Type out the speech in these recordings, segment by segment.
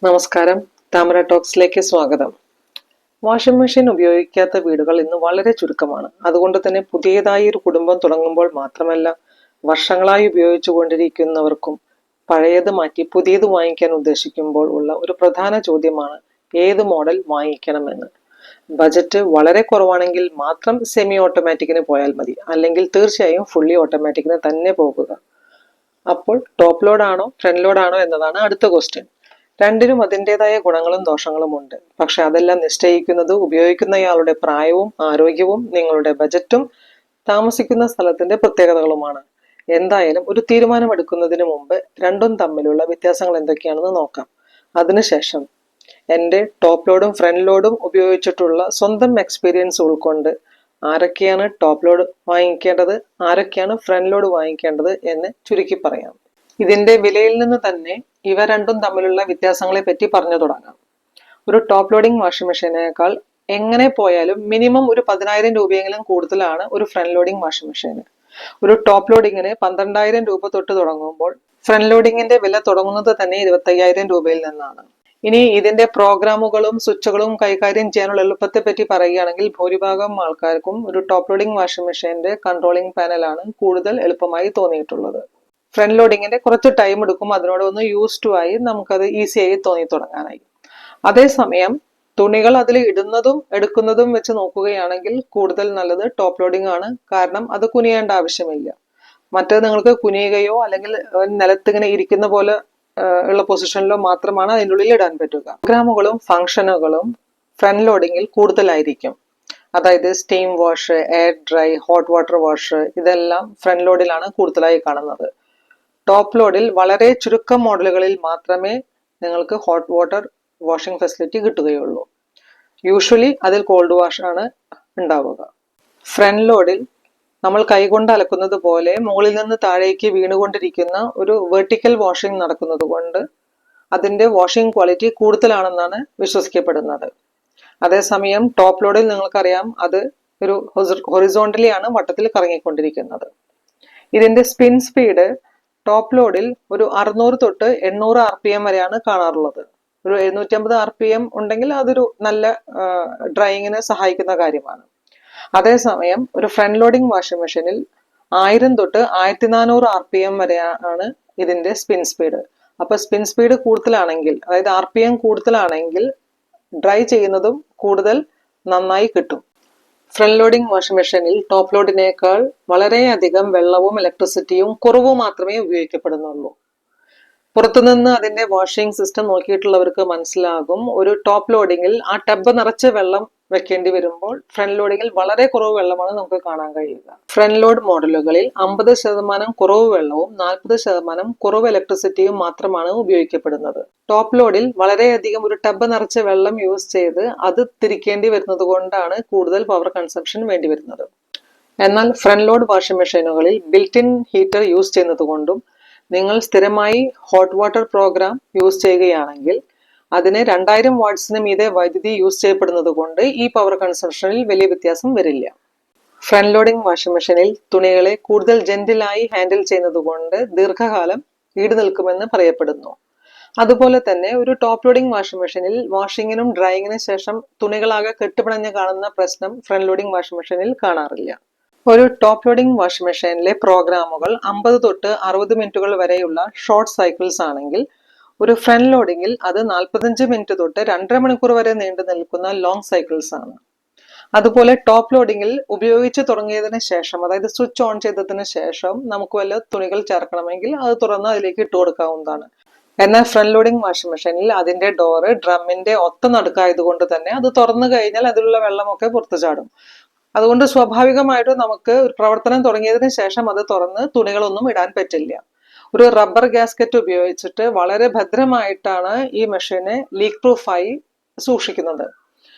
നമസ്കാരം, താമര ടോക്സിലേക്ക് സ്വാഗതം. വാഷിംഗ് മെഷീൻ ഉപയോഗിക്കാത്ത വീടുകൾ ഇന്ന് വളരെ ചുരുക്കമാണ്. അതുകൊണ്ട് തന്നെ പുതിയതായി ഒരു കുടുംബം തുടങ്ങുമ്പോൾ മാത്രമല്ല, വർഷങ്ങളായി ഉപയോഗിച്ചു കൊണ്ടിരിക്കുന്നവർക്കും പഴയത് മാറ്റി പുതിയത് വാങ്ങിക്കാൻ ഉദ്ദേശിക്കുമ്പോൾ ഉള്ള ഒരു പ്രധാന ചോദ്യമാണ് ഏത് മോഡൽ വാങ്ങിക്കണമെന്ന്. ബജറ്റ് വളരെ കുറവാണെങ്കിൽ മാത്രം സെമി ഓട്ടോമാറ്റിക്കിന് പോയാൽ മതി, അല്ലെങ്കിൽ തീർച്ചയായും ഫുള്ളി ഓട്ടോമാറ്റിക്കിന് തന്നെ പോകുക. അപ്പോൾ ടോപ്പ് ലോഡ് ആണോ ഫ്രണ്ട് ലോഡ് ആണോ എന്നതാണ് അടുത്ത ക്വസ്റ്റ്യൻ. രണ്ടിനും അതിൻ്റെതായ ഗുണങ്ങളും ദോഷങ്ങളും ഉണ്ട്. പക്ഷെ അതെല്ലാം നിശ്ചയിക്കുന്നത് ഉപയോഗിക്കുന്നയാളുടെ പ്രായവും ആരോഗ്യവും നിങ്ങളുടെ ബജറ്റും താമസിക്കുന്ന സ്ഥലത്തിന്റെ പ്രത്യേകതകളുമാണ്. എന്തായാലും ഒരു തീരുമാനമെടുക്കുന്നതിന് മുമ്പ് രണ്ടും തമ്മിലുള്ള വ്യത്യാസങ്ങൾ എന്തൊക്കെയാണെന്ന് നോക്കാം. അതിനുശേഷം എൻ്റെ ടോപ്പ് ലോഡും ഫ്രണ്ട് ലോഡും ഉപയോഗിച്ചിട്ടുള്ള സ്വന്തം എക്സ്പീരിയൻസ് ഉൾക്കൊണ്ട് ആരൊക്കെയാണ് ടോപ്പ് ലോഡ് വാങ്ങിക്കേണ്ടത്, ആരൊക്കെയാണ് ഫ്രണ്ട് ലോഡ് വാങ്ങിക്കേണ്ടത് എന്ന് ചുരുക്കി പറയാം. ഇതിന്റെ വിലയിൽ നിന്ന് തന്നെ ഇവ രണ്ടും തമ്മിലുള്ള വ്യത്യാസങ്ങളെ പറ്റി പറഞ്ഞു തുടങ്ങാം. ഒരു ടോപ്പ് ലോഡിംഗ് വാഷിംഗ് മെഷീനേക്കാൾ എങ്ങനെ പോയാലും മിനിമം ഒരു 10,000 രൂപയെങ്കിലും കൂടുതലാണ് ഒരു ഫ്രണ്ട് ലോഡിംഗ് വാഷിംഗ് മെഷീന്. ഒരു ടോപ്പ് ലോഡിങ്ങിന് 12,000 രൂപ തൊട്ട് തുടങ്ങുമ്പോൾ ഫ്രണ്ട് ലോഡിങ്ങിന്റെ വില തുടങ്ങുന്നത് തന്നെ 25,000 രൂപയിൽ നിന്നാണ്. ഇനി ഇതിന്റെ പ്രോഗ്രാമുകളും സ്വിച്ചുകളും കൈകാര്യം ചെയ്യാനുള്ള എളുപ്പത്തെ പറ്റി പറയുകയാണെങ്കിൽ ഭൂരിഭാഗം ആൾക്കാർക്കും ഒരു ടോപ്പ് ലോഡിംഗ് വാഷിംഗ് മെഷീന്റെ കൺട്രോളിംഗ് പാനലാണ് കൂടുതൽ എളുപ്പമായി തോന്നിയിട്ടുള്ളത്. ഫ്രണ്ട് ലോഡിങ്ങിന്റെ കുറച്ച് ടൈം എടുക്കും, അതിനോട് ഒന്ന് യൂസ്ഡ് ആയി നമുക്കത് ഈസിയായി തോന്നി തുടങ്ങാനായി. അതേസമയം തുണികൾ അതിൽ ഇടുന്നതും എടുക്കുന്നതും വെച്ച് നോക്കുകയാണെങ്കിൽ കൂടുതൽ നല്ലത് ടോപ്പ് ലോഡിംഗ് ആണ്. കാരണം അത് കുനിയേണ്ട ആവശ്യമില്ല. മറ്റേത് നിങ്ങൾക്ക് കുനിയുകയോ അല്ലെങ്കിൽ നിലത്തിങ്ങനെ ഇരിക്കുന്ന പോലെ ഉള്ള പൊസിഷനിലോ മാത്രമാണ് അതിൻ്റെ ഉള്ളിൽ ഇടാൻ പറ്റുക. പ്രോഗ്രാമുകളും ഫംഗ്ഷനുകളും ഫ്രണ്ട് ലോഡിങ്ങിൽ കൂടുതലായിരിക്കും. അതായത് steam wash, air dry, hot water wash ഇതെല്ലാം ഫ്രണ്ട് ലോഡിലാണ് കൂടുതലായി കാണുന്നത്. ടോപ്പ് ലോഡിൽ വളരെ ചുരുക്കം മോഡലുകളിൽ മാത്രമേ നിങ്ങൾക്ക് ഹോട്ട് വാട്ടർ വാഷിംഗ് ഫെസിലിറ്റി കിട്ടുകയുള്ളൂ. യൂഷ്വലി അതിൽ കോൾഡ് വാഷ് ആണ് ഉണ്ടാവുക. ഫ്രണ്ട് ലോഡിൽ നമ്മൾ കൈകൊണ്ട് അലക്കുന്നത് പോലെ മുകളിൽ നിന്ന് താഴേക്ക് വീണുകൊണ്ടിരിക്കുന്ന ഒരു വെർട്ടിക്കൽ വാഷിംഗ് നടക്കുന്നത് കൊണ്ട് അതിന്റെ വാഷിംഗ് ക്വാളിറ്റി കൂടുതലാണെന്നാണ് വിശ്വസിക്കപ്പെടുന്നത്. അതേസമയം ടോപ്പ് ലോഡിൽ നിങ്ങൾക്കറിയാം അത് ഒരു ഹൊറിസോണ്ടലി ആണ് വട്ടത്തിൽ കറങ്ങിക്കൊണ്ടിരിക്കുന്നത്. ഇതിന്റെ സ്പിൻ സ്പീഡ് ടോപ്പ് ലോഡിൽ ഒരു 600 തൊട്ട് 800 RPM വരെയാണ് കാണാറുള്ളത്. ഒരു 750 RPM ഉണ്ടെങ്കിൽ അതൊരു നല്ല ഡ്രൈയിങ്ങിന് സഹായിക്കുന്ന കാര്യമാണ്. അതേസമയം ഒരു ഫ്രണ്ട് ലോഡിംഗ് വാഷിംഗ് മെഷീനിൽ 1000 തൊട്ട് 1400 RPM വരെയാണ് ഇതിന്റെ സ്പിൻ സ്പീഡ്. അപ്പൊ സ്പിൻ സ്പീഡ് കൂടുതലാണെങ്കിൽ, അതായത് RPM കൂടുതലാണെങ്കിൽ ഡ്രൈ ചെയ്യുന്നതും കൂടുതൽ നന്നായി കിട്ടും. ഫ്രണ്ട് ലോഡിംഗ് വാഷിംഗ് മെഷീനിൽ ടോപ്പ് ലോഡിനേക്കാൾ വളരെയധികം വെള്ളവും ഇലക്ട്രിസിറ്റിയും കുറവ് മാത്രമേ ഉപയോഗിക്കപ്പെടുന്നുള്ളൂ. പുറത്തുനിന്ന് അതിന്റെ വാഷിംഗ് സിസ്റ്റം നോക്കിയിട്ടുള്ളവർക്ക് മനസ്സിലാകും, ഒരു ടോപ്പ് ലോഡിങ്ങിൽ ആ ടബ് നിറച്ച് വെള്ളം വെക്കേണ്ടി വരുമ്പോൾ ഫ്രണ്ട് ലോഡിങ്ങിൽ വളരെ കുറവ് വെള്ളമാണ് നമുക്ക് കാണാൻ കഴിയുക. ഫ്രണ്ട് ലോഡ് മോഡലുകളിൽ 50% കുറവ് വെള്ളവും 40% കുറവ് ഇലക്ട്രിസിറ്റിയും മാത്രമാണ് ഉപയോഗിക്കപ്പെടുന്നത്. ടോപ്പ് ലോഡിൽ വളരെയധികം ഒരു ടബ് നിറച്ച് വെള്ളം യൂസ് ചെയ്ത് അത് തിരിക്കേണ്ടി വരുന്നത് കൊണ്ടാണ് കൂടുതൽ പവർ കൺസംഷൻ വേണ്ടി വരുന്നത്. എന്നാൽ ഫ്രണ്ട് ലോഡ് വാഷിംഗ് മെഷീനുകളിൽ ബിൽറ്റ് ഇൻ ഹീറ്റർ യൂസ് ചെയ്യുന്നത് കൊണ്ടും നിങ്ങൾ സ്ഥിരമായി ഹോട്ട് വാട്ടർ പ്രോഗ്രാം യൂസ് ചെയ്യുകയാണെങ്കിൽ അതിന് 2000 വാട്ട്സിന് മീതെ വൈദ്യുതി യൂസ് ചെയ്യപ്പെടുന്നത് കൊണ്ട് ഈ പവർ കൺസംഷനിൽ വലിയ വ്യത്യാസം വരില്ല. ഫ്രണ്ട് ലോഡിംഗ് വാഷിംഗ് മെഷീനിൽ തുണികളെ കൂടുതൽ ജെന്റിലായി ഹാൻഡിൽ ചെയ്യുന്നത് കൊണ്ട് ദീർഘകാലം ഈട് നിൽക്കുമെന്ന് പറയപ്പെടുന്നു. അതുപോലെ തന്നെ ഒരു ടോപ്പ് ലോഡിംഗ് വാഷിംഗ് മെഷീനിൽ വാഷിങ്ങിനും ഡ്രൈയിങ്ങിനും ശേഷം തുണികളാകെ കെട്ടുപിണഞ്ഞ് കാണുന്ന പ്രശ്നം ഫ്രണ്ട് ലോഡിംഗ് വാഷിംഗ് മെഷീനിൽ കാണാറില്ല. ഒരു ടോപ്പ് ലോഡിംഗ് വാഷിംഗ് മെഷീനിലെ പ്രോഗ്രാമുകൾ 50 തൊട്ട് 60 മിനിറ്റുകൾ വരെയുള്ള ഷോർട്ട് സൈക്കിൾസ് ആണെങ്കിൽ ഒരു ഫ്രണ്ട് ലോഡിങ്ങിൽ അത് 45 മിനിറ്റ് തൊട്ട് 2.5 മണിക്കൂർ വരെ നീണ്ടു നിൽക്കുന്ന ലോങ് സൈക്കിൾസ് ആണ്. അതുപോലെ ടോപ്പ് ലോഡിങ്ങിൽ ഉപയോഗിച്ച് തുടങ്ങിയതിന് ശേഷം, അതായത് സ്വിച്ച് ഓൺ ചെയ്തതിന് ശേഷം നമുക്ക് വല്ല തുണികൾ ചേർക്കണമെങ്കിൽ അത് തുറന്ന് അതിലേക്ക് ഇട്ട് കൊടുക്കാവുന്നതാണ്. എന്നാൽ ഫ്രണ്ട് ലോഡിംഗ് വാഷിംഗ് മെഷീനിൽ അതിന്റെ ഡോറ് ഡ്രമ്മിന്റെ ഒത്ത നടുക്കായതുകൊണ്ട് തന്നെ അത് തുറന്നു കഴിഞ്ഞാൽ അതിലുള്ള വെള്ളമൊക്കെ പുറത്തു ചാടും. അതുകൊണ്ട് സ്വാഭാവികമായിട്ടും നമുക്ക് ഒരു പ്രവർത്തനം തുടങ്ങിയതിന് ശേഷം അത് തുറന്ന് തുണികളൊന്നും ഇടാൻ പറ്റില്ല. ഒരു റബ്ബർ ഗാസ്കറ്റ് ഉപയോഗിച്ചിട്ട് വളരെ ഭദ്രമായിട്ടാണ് ഈ മെഷീനെ ലീക്ക് പ്രൂഫായി സൂക്ഷിക്കുന്നത്.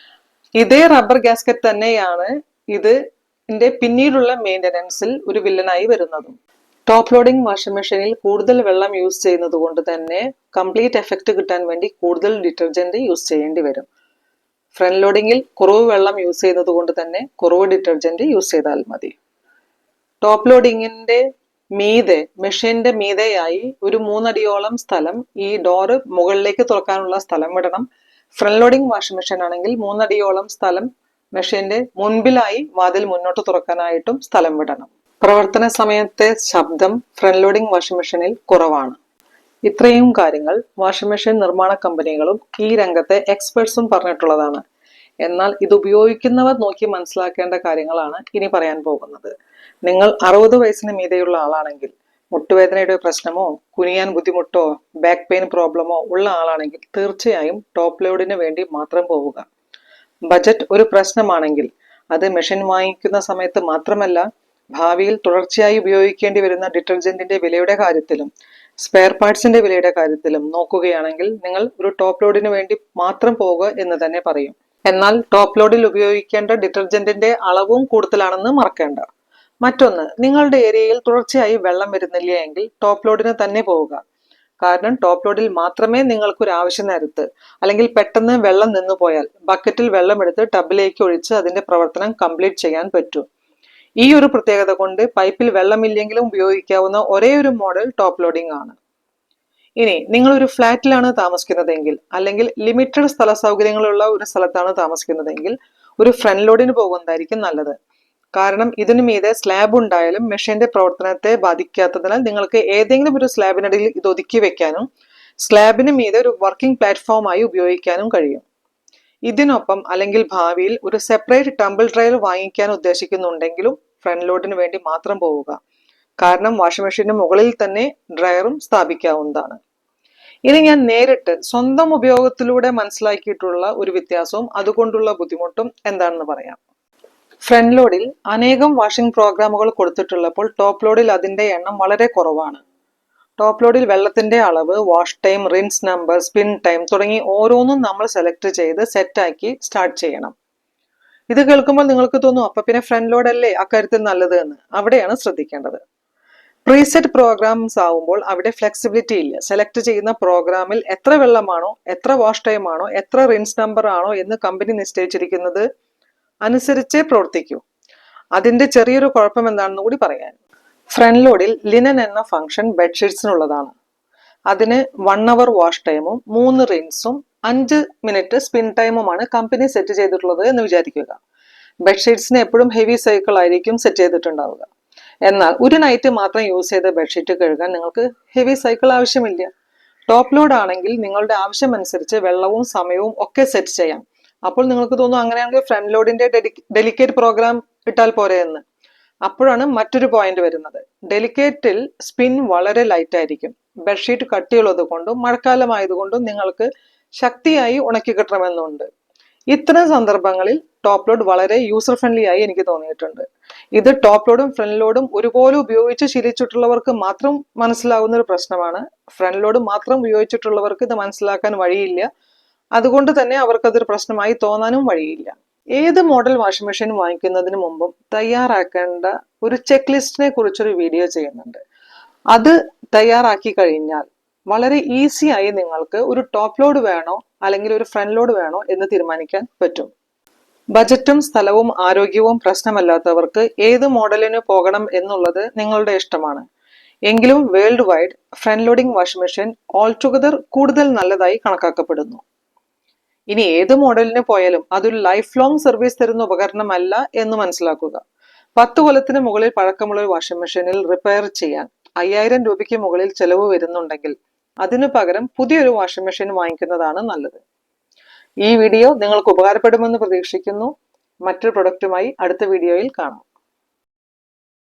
ഇതേ റബ്ബർ ഗാസ്കറ്റ് തന്നെയാണ് ഇതിന്റെ പിന്നീടുള്ള മെയിൻ്റനൻസിൽ ഒരു വില്ലനായി വരുന്നതും. ടോപ്പ് ലോഡിംഗ് വാഷിംഗ് മെഷീനിൽ കൂടുതൽ വെള്ളം യൂസ് ചെയ്യുന്നത് കൊണ്ട് തന്നെ കംപ്ലീറ്റ് എഫക്റ്റ് കിട്ടാൻ വേണ്ടി കൂടുതൽ ഡിറ്റർജന്റ് യൂസ് ചെയ്യേണ്ടി വരും. ഫ്രണ്ട് ലോഡിങ്ങിൽ കുറവ് വെള്ളം യൂസ് ചെയ്യുന്നത് കൊണ്ട് തന്നെ കുറവ് ഡിറ്റർജന്റ് യൂസ് ചെയ്താൽ മതി. ടോപ്പ് ലോഡിങ്ങിന്റെ മീതെ മെഷീന്റെ മീതെയായി ഒരു 3 അടിയോളം സ്ഥലം ഈ ഡോറ് മുകളിലേക്ക് തുറക്കാനുള്ള സ്ഥലം വിടണം. ഫ്രണ്ട് ലോഡിംഗ് വാഷിംഗ് മെഷീൻ ആണെങ്കിൽ 3 അടിയോളം സ്ഥലം മെഷീന്റെ മുൻപിലായി വാതിൽ മുന്നോട്ട് തുറക്കാനായിട്ടും സ്ഥലം വിടണം. പ്രവർത്തന സമയത്തെ ശബ്ദം ഫ്രണ്ട് ലോഡിംഗ് വാഷിംഗ് മെഷീനിൽ കുറവാണ്. ഇത്രയും കാര്യങ്ങൾ വാഷിംഗ് മെഷീൻ നിർമ്മാണ കമ്പനികളും ഈ രംഗത്തെ എക്സ്പെർട്സും പറഞ്ഞിട്ടുള്ളതാണ്. എന്നാൽ ഇത് ഉപയോഗിക്കുന്നവർ നോക്കി മനസ്സിലാക്കേണ്ട കാര്യങ്ങളാണ് ഇനി പറയാൻ പോകുന്നത്. നിങ്ങൾ 60 വയസ്സിന് മീതെയുള്ള ആളാണെങ്കിൽ, മുട്ടുവേദനയുടെ പ്രശ്നമോ കുനിയാൻ ബുദ്ധിമുട്ടോ ബാക്ക് പെയിൻ പ്രോബ്ലമോ ഉള്ള ആളാണെങ്കിൽ തീർച്ചയായും ടോപ്പ് ലോഡിന് വേണ്ടി മാത്രം പോവുക. ബജറ്റ് ഒരു പ്രശ്നമാണെങ്കിൽ അത് മെഷീൻ വാങ്ങിക്കുന്ന സമയത്ത് മാത്രമല്ല, ഭാവിയിൽ തുടർച്ചയായി ഉപയോഗിക്കേണ്ടി വരുന്ന ഡിറ്റർജന്റിന്റെ വിലയുടെ കാര്യത്തിലും സ്പെയർ പാർട്സിന്റെ വിലയുടെ കാര്യത്തിലും നോക്കുകയാണെങ്കിൽ നിങ്ങൾ ഒരു ടോപ്പ് ലോഡിന് വേണ്ടി മാത്രം പോവുക എന്ന് തന്നെ പറയും. എന്നാൽ ടോപ്പ് ലോഡിൽ ഉപയോഗിക്കേണ്ട ഡിറ്റർജന്റിന്റെ അളവും കൂടുതലാണെന്ന് മറക്കേണ്ട. മറ്റൊന്ന്, നിങ്ങളുടെ ഏരിയയിൽ തുടർച്ചയായി വെള്ളം വരുന്നില്ല എങ്കിൽ ടോപ്പ് ലോഡിന് തന്നെ പോവുക. കാരണം ടോപ്പ് ലോഡിൽ മാത്രമേ നിങ്ങൾക്ക് ഒരു ആവശ്യ നേരത്ത് അല്ലെങ്കിൽ പെട്ടെന്ന് വെള്ളം നിന്നു പോയാൽ ബക്കറ്റിൽ വെള്ളം എടുത്ത് ടബിലേക്ക് ഒഴിച്ച് അതിന്റെ പ്രവർത്തനം കംപ്ലീറ്റ് ചെയ്യാൻ പറ്റൂ. ഈ ഒരു പ്രത്യേകത കൊണ്ട് പൈപ്പിൽ വെള്ളമില്ലെങ്കിലും ഉപയോഗിക്കാവുന്ന ഒരേ ഒരു മോഡൽ ടോപ്പ് ലോഡിംഗ് ആണ്. ഇനി നിങ്ങൾ ഒരു ഫ്ലാറ്റിലാണ് താമസിക്കുന്നതെങ്കിൽ അല്ലെങ്കിൽ ലിമിറ്റഡ് സ്ഥല സൗകര്യങ്ങളുള്ള ഒരു സ്ഥലത്താണ് താമസിക്കുന്നതെങ്കിൽ ഒരു ഫ്രണ്ട് ലോഡിന് പോകുന്നതായിരിക്കും നല്ലത്. കാരണം ഇതിനു മീതെ സ്ലാബ് ഉണ്ടായാലും മെഷീന്റെ പ്രവർത്തനത്തെ ബാധിക്കാത്തതിനാൽ നിങ്ങൾക്ക് ഏതെങ്കിലും ഒരു സ്ലാബിനടിയിൽ ഇത് ഒതുക്കി വെക്കാനും സ്ലാബിന് മീതെ ഒരു വർക്കിംഗ് പ്ലാറ്റ്ഫോമായി ഉപയോഗിക്കാനും കഴിയും. ഇതിനൊപ്പം അല്ലെങ്കിൽ ഭാവിയിൽ ഒരു സെപ്പറേറ്റ് ടംബിൾ ഡ്രയർ വാങ്ങിക്കാൻ ഉദ്ദേശിക്കുന്നുണ്ടെങ്കിലും ഫ്രണ്ട് ലോഡിന് വേണ്ടി മാത്രം പോവുക. കാരണം വാഷിംഗ് മെഷീന് മുകളിൽ തന്നെ ഡ്രയറും സ്ഥാപിക്കാവുന്നതാണ്. ഇനി ഞാൻ നേരിട്ട് സ്വന്തം ഉപയോഗത്തിലൂടെ മനസ്സിലാക്കിയിട്ടുള്ള ഒരു വ്യത്യാസവും അതുകൊണ്ടുള്ള ബുദ്ധിമുട്ടും എന്താണെന്ന് പറയാം. ഫ്രണ്ട് ലോഡിൽ അനേകം വാഷിംഗ് പ്രോഗ്രാമുകൾ കൊടുത്തിട്ടുള്ളപ്പോൾ ടോപ്പ് ലോഡിൽ അതിന്റെ എണ്ണം വളരെ കുറവാണ്. ടോപ്പ് ലോഡിൽ വെള്ളത്തിന്റെ അളവ്, wash time, rinse number, spin time തുടങ്ങി ഓരോന്നും നമ്മൾ സെലക്ട് ചെയ്ത് സെറ്റാക്കി സ്റ്റാർട്ട് ചെയ്യണം. ഇത് കേൾക്കുമ്പോൾ നിങ്ങൾക്ക് തോന്നും അപ്പൊ പിന്നെ ഫ്രണ്ട് ലോഡ് അല്ലേ അക്കാര്യത്തിൽ നല്ലത് എന്ന്. അവിടെയാണ് ശ്രദ്ധിക്കേണ്ടത്. പ്രീസെറ്റ് പ്രോഗ്രാംസ് ആവുമ്പോൾ അവിടെ ഫ്ലെക്സിബിലിറ്റി ഇല്ല. സെലക്ട് ചെയ്യുന്ന പ്രോഗ്രാമിൽ എത്ര വെള്ളമാണോ, എത്ര വാഷ് ടൈം ആണോ, എത്ര റിൻസ് നമ്പർ ആണോ എന്ന് കമ്പനി നിശ്ചയിച്ചിരിക്കുന്നത് അനുസരിച്ചേ പ്രവർത്തിക്കൂ. അതിന്റെ ചെറിയൊരു കുഴപ്പം എന്താണെന്ന് കൂടി പറയാൻ. ഫ്രണ്ട് ലോഡിൽ ലിനൻ എന്ന ഫംഗ്ഷൻ ബെഡ്ഷീറ്റ്സിനുള്ളതാണ്. അതിന് 1 അവർ വാഷ് ടൈമും 3 റിൻസും 5 മിനിറ്റ് സ്പിൻ ടൈമുമാണ് കമ്പനി സെറ്റ് ചെയ്തിട്ടുള്ളത് എന്ന് വിചാരിക്കുക. ബെഡ്ഷീറ്റ്സിന് എപ്പോഴും ഹെവി സൈക്കിൾ ആയിരിക്കും സെറ്റ് ചെയ്തിട്ടുണ്ടാവുക. എന്നാൽ ഒരു നൈറ്റ് മാത്രം യൂസ് ചെയ്ത ബെഡ്ഷീറ്റ് കഴുകാൻ നിങ്ങൾക്ക് ഹെവി സൈക്കിൾ ആവശ്യമില്ല. ടോപ്പ് ലോഡ് ആണെങ്കിൽ നിങ്ങളുടെ ആവശ്യം അനുസരിച്ച് വെള്ളവും സമയവും ഒക്കെ സെറ്റ് ചെയ്യാം. അപ്പോൾ നിങ്ങൾക്ക് തോന്നും അങ്ങനെയാണെങ്കിൽ ഫ്രണ്ട് ലോഡിന്റെ ഡെലിക്കേറ്റ് പ്രോഗ്രാം ഇട്ടാൽ പോരെ എന്ന്. അപ്പോഴാണ് മറ്റൊരു പോയിന്റ് വരുന്നത്. ഡെലിക്കേറ്റിൽ സ്പിൻ വളരെ ലൈറ്റ് ആയിരിക്കും. ബെഡ്ഷീറ്റ് കട്ടിയുള്ളത് കൊണ്ടും മഴക്കാലമായതുകൊണ്ടും നിങ്ങൾക്ക് ശക്തിയായി ഉണക്കി കിട്ടണമെന്നുണ്ട്. ഇത്തരം സന്ദർഭങ്ങളിൽ ടോപ്പ് ലോഡ് വളരെ യൂസർ ഫ്രണ്ട്ലി ആയി എനിക്ക് തോന്നിയിട്ടുണ്ട്. ഇത് ടോപ്പ് ലോഡും ഫ്രണ്ട് ലോഡും ഒരുപോലെ ഉപയോഗിച്ച് ശീലിച്ചിട്ടുള്ളവർക്ക് മാത്രം മനസ്സിലാവുന്ന ഒരു പ്രശ്നമാണ്. ഫ്രണ്ട് ലോഡ് മാത്രം ഉപയോഗിച്ചിട്ടുള്ളവർക്ക് ഇത് മനസ്സിലാക്കാൻ വഴിയില്ല. അതുകൊണ്ട് തന്നെ അവർക്കതൊരു പ്രശ്നമായി തോന്നാനും വഴിയില്ല. ഏത് മോഡൽ വാഷിംഗ് മെഷീൻ വാങ്ങിക്കുന്നതിന് മുമ്പും തയ്യാറാക്കേണ്ട ഒരു ചെക്ക് ലിസ്റ്റിനെ കുറിച്ചൊരു വീഡിയോ ചെയ്യുന്നുണ്ട്. അത് തയ്യാറാക്കി കഴിഞ്ഞാൽ വളരെ ഈസി ആയി നിങ്ങൾക്ക് ഒരു ടോപ്പ് ലോഡ് വേണോ അല്ലെങ്കിൽ ഒരു ഫ്രണ്ട് ലോഡ് വേണോ എന്ന് തീരുമാനിക്കാൻ പറ്റും. ബജറ്റും സ്ഥലവും ആരോഗ്യവും പ്രശ്നമല്ലാത്തവർക്ക് ഏത് മോഡലിന് പോകണം എന്നുള്ളത് നിങ്ങളുടെ ഇഷ്ടമാണ്. എങ്കിലും world wide front loading washing machine all together കൂടുതൽ നല്ലതായി കണക്കാക്കപ്പെടുന്നു. ഇനി ഏത് മോഡലിന് പോയാലും അതൊരു ലൈഫ് ലോങ് സർവീസ് തരുന്ന ഉപകരണമല്ല എന്ന് മനസ്സിലാക്കുക. 10 കൊല്ലത്തിന് മുകളിൽ പഴക്കമുള്ള ഒരു വാഷിംഗ് മെഷീനിൽ റിപ്പയർ ചെയ്യാൻ 5000 രൂപയ്ക്ക് മുകളിൽ ചെലവ് വരുന്നുണ്ടെങ്കിൽ അതിനു പകരം പുതിയൊരു വാഷിംഗ് മെഷീൻ വാങ്ങിക്കുന്നതാണ് നല്ലത്. ഈ വീഡിയോ നിങ്ങൾക്ക് ഉപകാരപ്പെടുമെന്ന് പ്രതീക്ഷിക്കുന്നു. മറ്റൊരു പ്രൊഡക്റ്റുമായി അടുത്ത വീഡിയോയിൽ കാണാം.